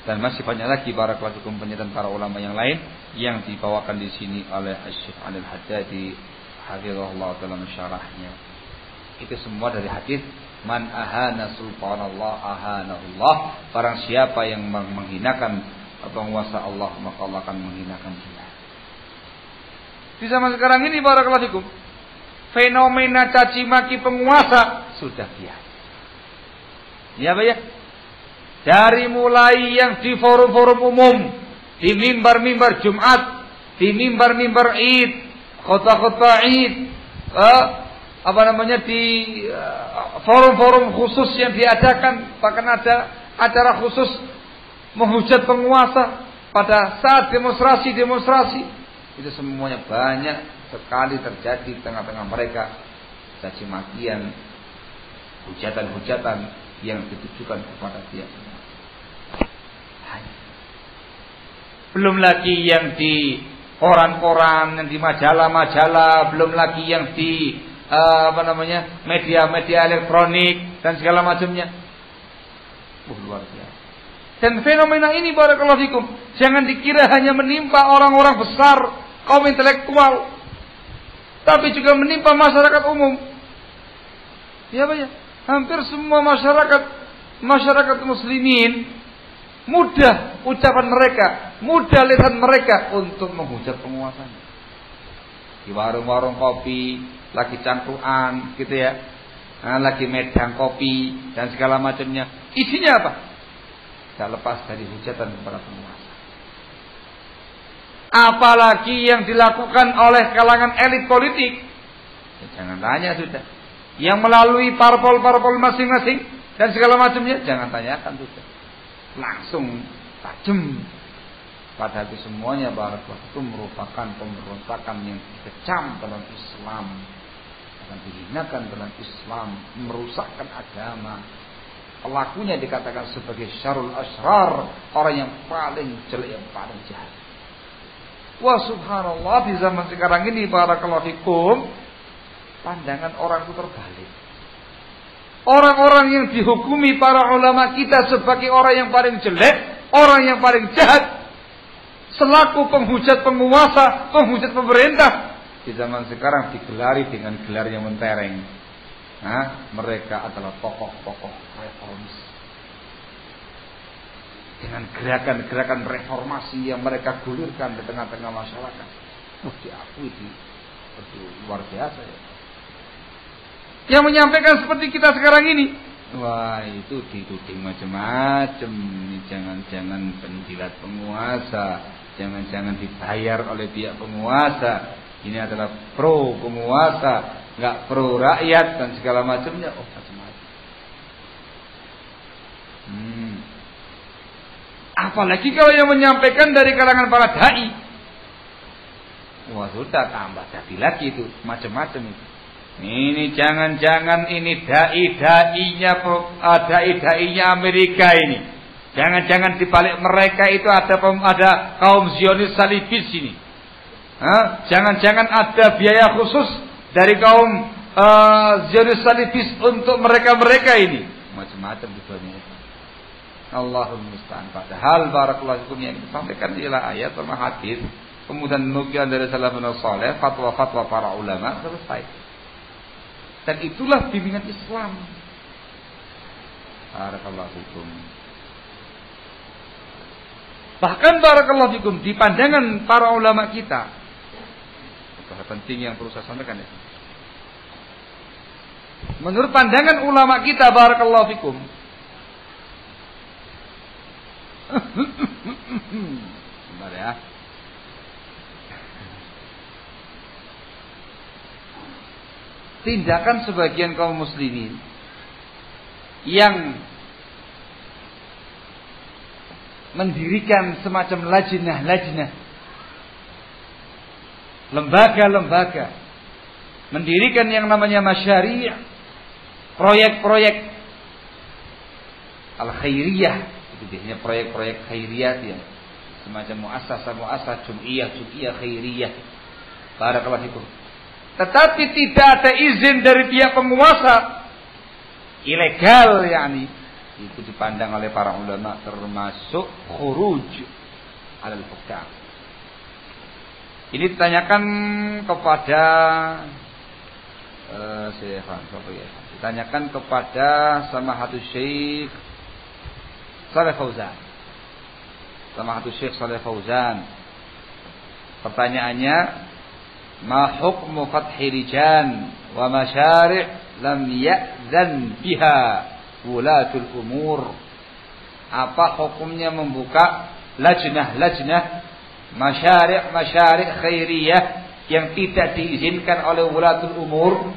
Dan masih banyak lagi barakallahu fikum pernyataan para ulama yang lain yang dibawakan di sini oleh Syekh Ali Al-Haddadi hafizahullah dalam syarahnya. Itu semua dari hadis man ahana sultanallah ahanahullah. Barang siapa yang menghinakan penguasa Allah, maka Allah akan menghinakan dia. Di zaman sekarang ini barakallahu fikum, fenomena caci maki penguasa sudah biasa. Ya Pak ya? Dari mulai yang di forum-forum umum, di mimbar-mimbar Jumat, di mimbar-mimbar Id, khutbah-khutbah Id, di forum-forum khusus yang diadakan, bahkan ada acara khusus menghujat penguasa pada saat demonstrasi, itu semuanya banyak sekali terjadi di tengah-tengah mereka caci makian, hujatan-hujatan yang ditujukan kepada dia. Belum lagi yang di koran-koran, yang di majalah-majalah, belum lagi yang di media-media elektronik dan segala macamnya. Luar biasa. Dan fenomena ini barakallahu fikum, jangan dikira hanya menimpa orang-orang besar, kaum intelektual, tapi juga menimpa masyarakat umum. Ya Pak ya, hampir semua masyarakat muslimin mudah ucapan mereka, mudah lisan mereka untuk menghujat penguasanya. Di warung-warung kopi lagi cangkruan gitu ya, lagi medang kopi dan segala macamnya. Isinya apa? Tidak lepas dari hujatan kepada penguasa. Apalagi yang dilakukan oleh kalangan elit politik, ya, jangan tanya sudah. Yang melalui parpol-parpol masing-masing dan segala macamnya, jangan tanyakan sudah. Langsung tajam. Padahal itu semuanya itu merupakan pemberontakan yang kejam dalam Islam, akan dihinakan dalam Islam, merusakkan agama. Pelakunya dikatakan sebagai syarul asrar, orang yang paling jelek, yang paling jahat. Wah subhanallah, di zaman sekarang ini barakallahu fikum, pandangan orang itu terbalik. Orang-orang yang dihukumi para ulama kita sebagai orang yang paling jelek, orang yang paling jahat, selaku penghujat penguasa, penghujat pemerintah, di zaman sekarang digelari dengan gelar yang mentereng. Mereka adalah tokoh-tokoh reformis. Dengan gerakan-gerakan reformasi yang mereka gulirkan di tengah-tengah masyarakat, diakui itu luar biasa ya. Yang menyampaikan seperti kita sekarang ini, wah itu dituding macam-macam. Jangan-jangan penjilat penguasa, jangan-jangan dibayar oleh pihak penguasa. Ini adalah pro penguasa, nggak pro rakyat dan segala macamnya. Macam-macam. Apalagi kalau yang menyampaikan dari kalangan para dai, wah sudah tambah jadi lagi itu macam-macam itu. Ini jangan-jangan ini dai-dainya Amerika ini. Jangan-jangan di balik mereka itu ada kaum Zionis Salibis ini. Jangan-jangan ada biaya khusus dari kaum Zionis Salibis untuk mereka-mereka ini. Macam-macam tujuannya itu. Allahul musta'an. Padahal barakallahu fikum yang disampaikan ialah ayat sama hadis, kemudian nukilan dari salafun saleh, fatwa-fatwa para ulama, selesai. Dan itulah bimbingan Islam. Barakallahu fikum. Bahkan barakallahu fikum di pandangan para ulama kita, itu penting yang perlu saya sampaikan ya. Menurut pandangan ulama kita barakallahu fikum, bentar ya. Tindakan sebagian kaum muslimin yang mendirikan semacam lajnah, lembaga-lembaga, mendirikan yang namanya masyari', proyek-proyek al-khairiyah, itu biasanya proyek-proyek khairiyah ya, semacam muassasah jum'iyah khairiyah. Barakallahu fikum. Tetapi tidak ada izin dari pihak penguasa, ilegal yakni, itu dipandang oleh para ulama termasuk khuruj alal hukam. Ini ditanyakan kepada ditanyakan kepada Samahatus Syekh Shalih Fauzan. Samahatus Syekh Shalih Fauzan. Pertanyaannya, ma hukmu fathi rijan wa masyari' lam ya'zan biha wulatul umur. Apa hukumnya membuka lajnah masyari' khairiyah yang tidak diizinkan oleh wulatul umur?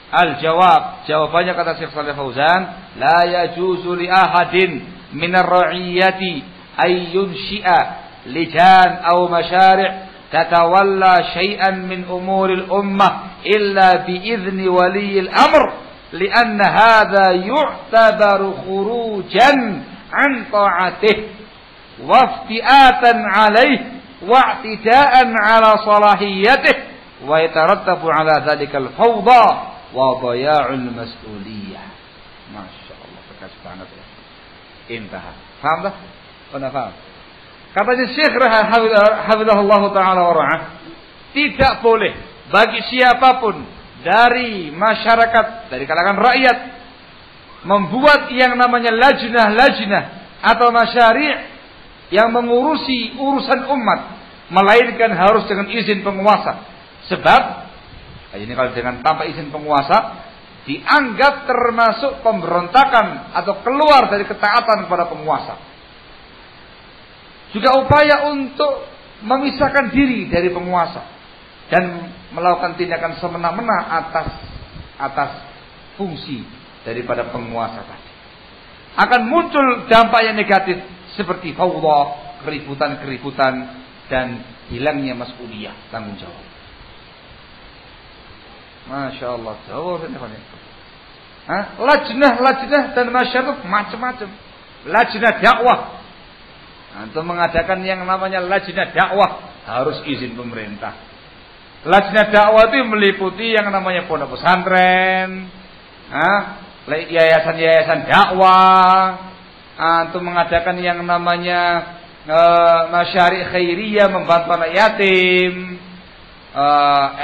Al-jawab, jawabannya kata Syekh Shalih Fauzan, la yajuzu li ahadin min ar-ra'iyyati ay yunshi'a lijan aw masyari' tatawalla syai'an min umuril ummah illa bi idzni waliyil amr li'anna hadha yu'tabaru khurujan an ta'atih wa ifti'atan 'alayhi wa i'tida'an 'ala salahiyatih wa yatarattabu 'ala dhalika al-fawda wa daya'ul mas'uliyah. Masyaallah, tegas banget ya. Intaha. Paham tak? Pernah paham? Katanya Syekh hafizahullah ta'ala wa ra'ah, tidak boleh bagi siapapun dari masyarakat, dari kalangan rakyat, membuat yang namanya lajnah atau masyari' yang mengurusi urusan umat, melainkan harus dengan izin penguasa. Sebab ini kalau dengan tanpa izin penguasa dianggap termasuk pemberontakan atau keluar dari ketaatan kepada penguasa. Juga upaya untuk memisahkan diri dari penguasa dan melakukan tindakan semena-mena atas fungsi daripada penguasa tadi. Akan muncul dampak yang negatif seperti fawda, keributan dan hilangnya mas'uliyah, tanggung jawab. Masya Allah, jauh ini. Lajnah dan masyarakat macam-macam. Lajnah dakwah, untuk mengadakan yang namanya lajnah dakwah harus izin pemerintah. Lajnah dakwah itu meliputi yang namanya pondok pesantren, yayasan dakwah, untuk mengadakan yang namanya masyari' khairiyah, membantu anak yatim,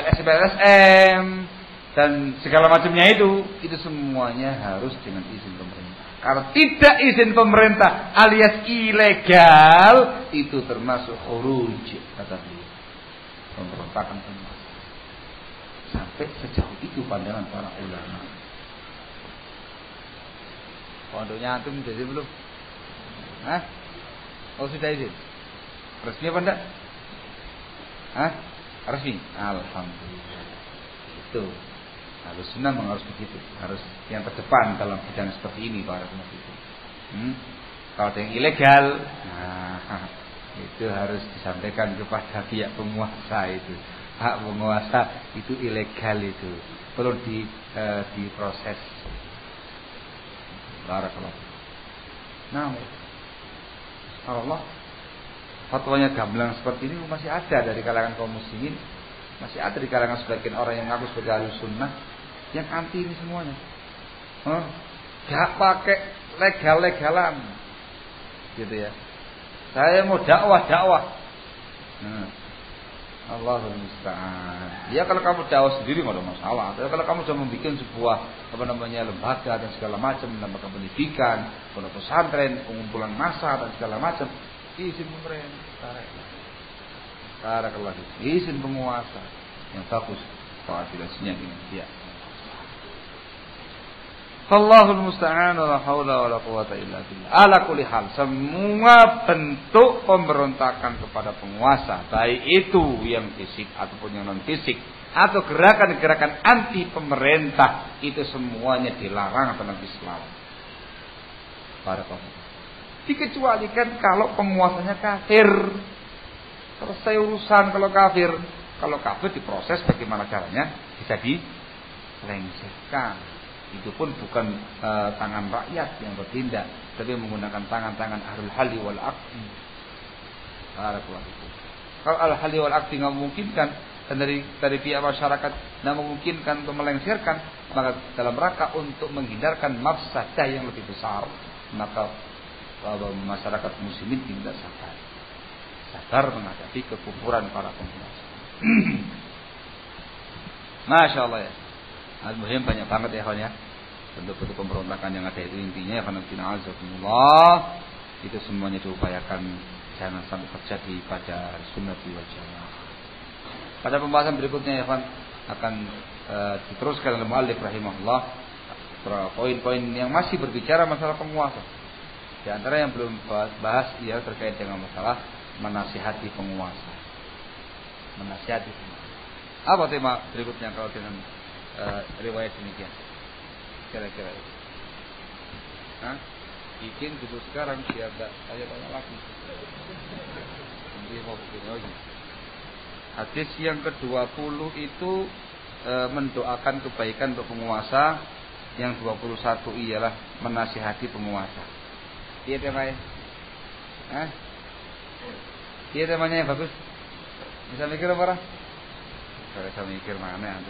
LSM dan segala macamnya itu semuanya harus dengan izin pemerintah. Kalau tidak izin pemerintah alias ilegal, itu termasuk khuruj, kata beliau, pemberontakan penguasa. Sampai sejauh itu pandangan para ulama. Pondoknya antum jadi belum? Oh sudah izin? Resmi apa enggak? Resmi? Alhamdulillah. Itu harus sunnah, memang harus begitu, harus yang terdepan dalam bidang seperti ini para pemerintah. Kalau ada yang ilegal, itu harus disampaikan kepada pihak penguasa itu. Hak penguasa itu ilegal, itu perlu diproses. Barakallah. Nah, Allah, fatwanya gamblang seperti ini masih ada dari kalangan kaum muslimin, masih ada di kalangan sebagian orang yang ngaku sebagai ahli sunnah yang anti ini semuanya. Gak pakai legal-legalan, gitu ya. Saya mau dakwah. Allahul musta'an. Ya kalau kamu dakwah sendiri nggak ada masalah. Tapi kalau kamu sudah membuat sebuah lembaga dan segala macam, lembaga pendidikan, pondok pesantren, pengumpulan massa dan segala macam, izin pemerintah. Barakallahu fiik. Izin penguasa yang bagus. Koordinasinya dengan dia. Allahul musta'an wa la haula wa la quwata illa billah. Ala kulli hal, semua bentuk pemberontakan kepada penguasa, baik itu yang fisik ataupun yang non fisik, atau gerakan-gerakan anti pemerintah, itu semuanya dilarang dalam Islam. Barakallahu. Dikecualikan kalau penguasanya kafir. Selesai urusan kalau kafir. Kalau kafir diproses bagaimana caranya bisa dilengsarkan. Itu pun bukan tangan rakyat yang bertindak, tapi menggunakan tangan-tangan ahlul halli wal aqdi. Kalau al halli wal aqdi nggak memungkinkan, dan dari pihak masyarakat nggak memungkinkan untuk melengsarkan, maka dalam rangka untuk menghindarkan mafsadah yang lebih besar, maka masyarakat muslimin tidak sabar menghadapi kekufuran para penguasa. Masya Allah ya. Al-muhim banyak banget ya kawan ya. Bentuk-bentuk pemberontakan yang ada itu intinya ya karena azakumullah, itu semuanya diupayakan jangan sampai terjadi pada sunnah wal jamaah. Pada pembahasan berikutnya ya Fan akan diteruskan oleh muallif rahimahullah poin-poin yang masih berbicara masalah penguasa. Di antara yang belum bahas ia terkait dengan masalah menasihati penguasa. Menasihati penguasa. Apa tema berikutnya kalau dengan riwayat demikian? Kira-kira. Hah? Bikin gitu sekarang siapa? Saya tanya lagi. Nanti mau bikin lagi. Hadis yang ke-20 itu mendoakan kebaikan untuk penguasa. Yang 21 ialah menasihati penguasa. Iya temanya? Hah? Iya temanya yang bagus? Bisa mikir apa? Saya mikir mana yang